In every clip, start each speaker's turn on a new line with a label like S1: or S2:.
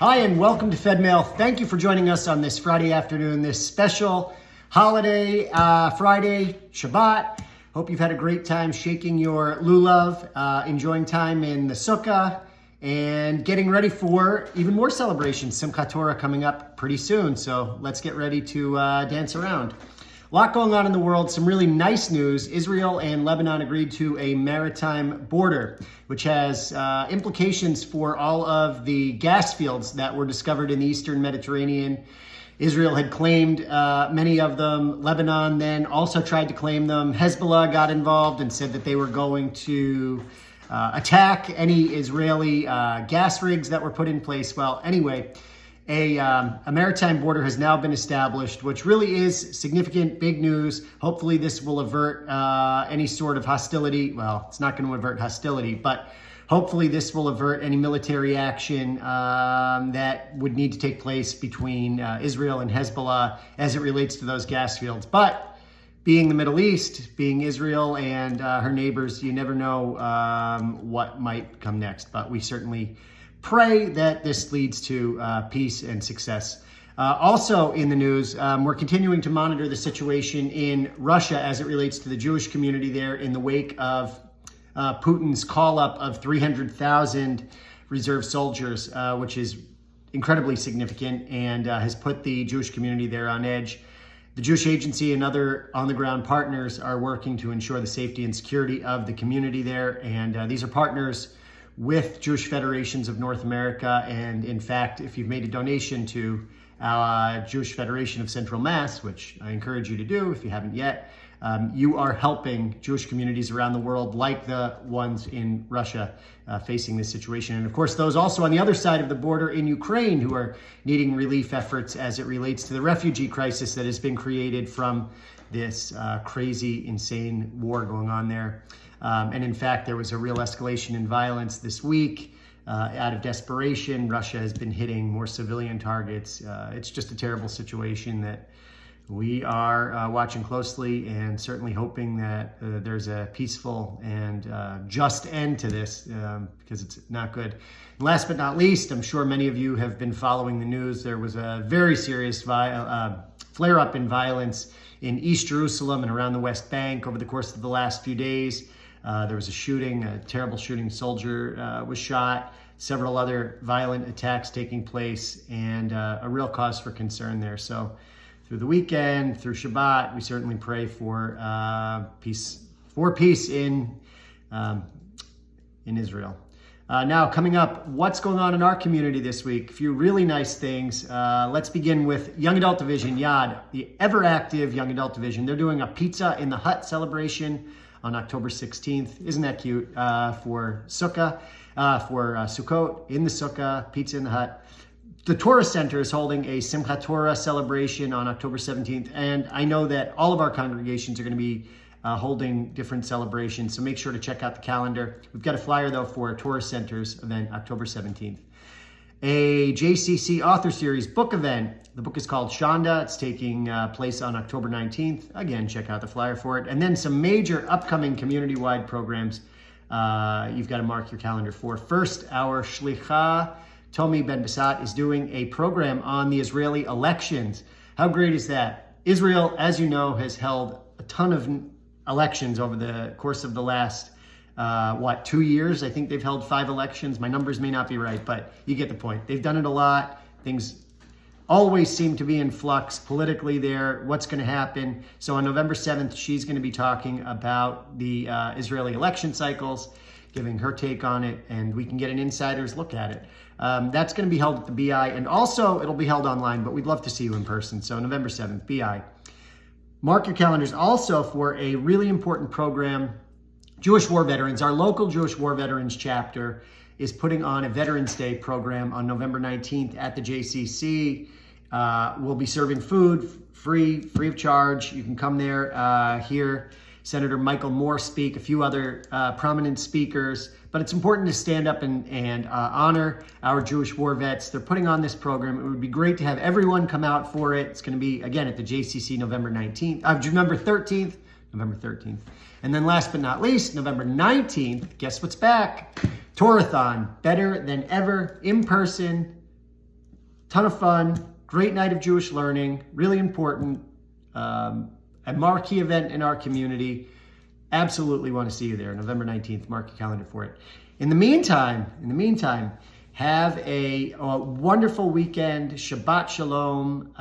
S1: Hi, and welcome to Fedmail. Thank you for joining us on this Friday afternoon, this special holiday Friday, Shabbat. Hope you've had a great time shaking your lulav, enjoying time in the sukkah, and getting ready for even more celebrations. Simchat Torah coming up pretty soon, so let's get ready to dance around. A lot going on in the world. Some really nice news. Israel and Lebanon agreed to a maritime border, which has implications for all of the gas fields that were discovered in the Eastern Mediterranean. Israel had claimed many of them. Lebanon then also tried to claim them. Hezbollah got involved and said that they were going to attack any Israeli gas rigs that were put in place. Well, anyway, a maritime border has now been established, which really is significant, big news. Hopefully this will avert any sort of hostility. Well, it's not going to avert hostility, but hopefully this will avert any military action that would need to take place between Israel and Hezbollah as it relates to those gas fields. But being the Middle East, being Israel and her neighbors, you never know what might come next. But we certainly pray that this leads to peace and success. Also in the news, we're continuing to monitor the situation in Russia as it relates to the Jewish community there in the wake of Putin's call-up of 300,000 reserve soldiers, which is incredibly significant and has put the Jewish community there on edge. The Jewish Agency and other on-the-ground partners are working to ensure the safety and security of the community there, and these are partners with Jewish Federations of North America. And in fact, if you've made a donation to Jewish Federation of Central Mass, which I encourage you to do if you haven't yet, you are helping Jewish communities around the world like the ones in Russia facing this situation. And of course, those also on the other side of the border in Ukraine who are needing relief efforts as it relates to the refugee crisis that has been created from this crazy, insane war going on there. And in fact, there was a real escalation in violence this week. Out of desperation, Russia has been hitting more civilian targets. It's just a terrible situation that we are watching closely and certainly hoping that there's a peaceful and just end to this because it's not good. And last but not least, I'm sure many of you have been following the news. There was a very serious flare-up in violence in East Jerusalem and around the West Bank over the course of the last few days. There was a shooting, a terrible shooting. A soldier was shot, several other violent attacks taking place, and a real cause for concern there. So through the weekend, through Shabbat, we certainly pray for peace in Israel. Now, coming up, what's going on in our community this week? A few really nice things. Let's begin with Young Adult Division, YAD, the ever-active Young Adult Division. They're doing a Pizza in the Hut celebration on October 16th. Isn't that cute? For Sukkah, for Sukkot, in the Sukkah, Pizza in the Hut. The Torah Center is holding a Simchat Torah celebration on October 17th, and I know that all of our congregations are going to be holding different celebrations, so make sure to check out the calendar. We've got a flyer, though, for Torah Center's event, October 17th. A JCC Author Series book event. The book is called Shonda. It's taking place on October 19th. Again, check out the flyer for it. And then some major upcoming community-wide programs you've got to mark your calendar for. First, our Shlicha, Tomi Ben Basat, is doing a program on the Israeli elections. How great is that? Israel, as you know, has held a ton of elections over the course of the last 2 years? I think they've held 5 elections. My numbers may not be right, but you get the point. They've done it a lot. Things always seem to be in flux politically there. What's going to happen? So on November 7th, she's going to be talking about the Israeli election cycles, giving her take on it, and we can get an insider's look at it. That's going to be held at the BI, and also it'll be held online, but we'd love to see you in person. So November 7th, BI. Mark your calendars also for a really important program. Jewish War Veterans, our local Jewish War Veterans chapter, is putting on a Veterans Day program on November 19th at the JCC. We'll be serving food free of charge. You can come there, hear Senator Michael Moore speak, a few other prominent speakers. But it's important to stand up and honor our Jewish war vets. They're putting on this program. It would be great to have everyone come out for it. It's going to be, again, at the JCC November 13th. And then last but not least, November 19th, guess what's back? Torathon, better than ever, in person, ton of fun, great night of Jewish learning, really important, a marquee event in our community. Absolutely want to see you there, November 19th. Mark your calendar for it. In the meantime, have a wonderful weekend. Shabbat Shalom.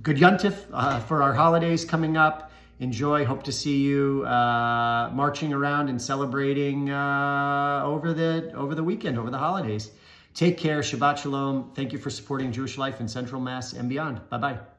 S1: Good Yontif for our holidays coming up. Enjoy. Hope to see you marching around and celebrating over the weekend, over the holidays. Take care. Shabbat Shalom. Thank you for supporting Jewish life in Central Mass and beyond. Bye-bye.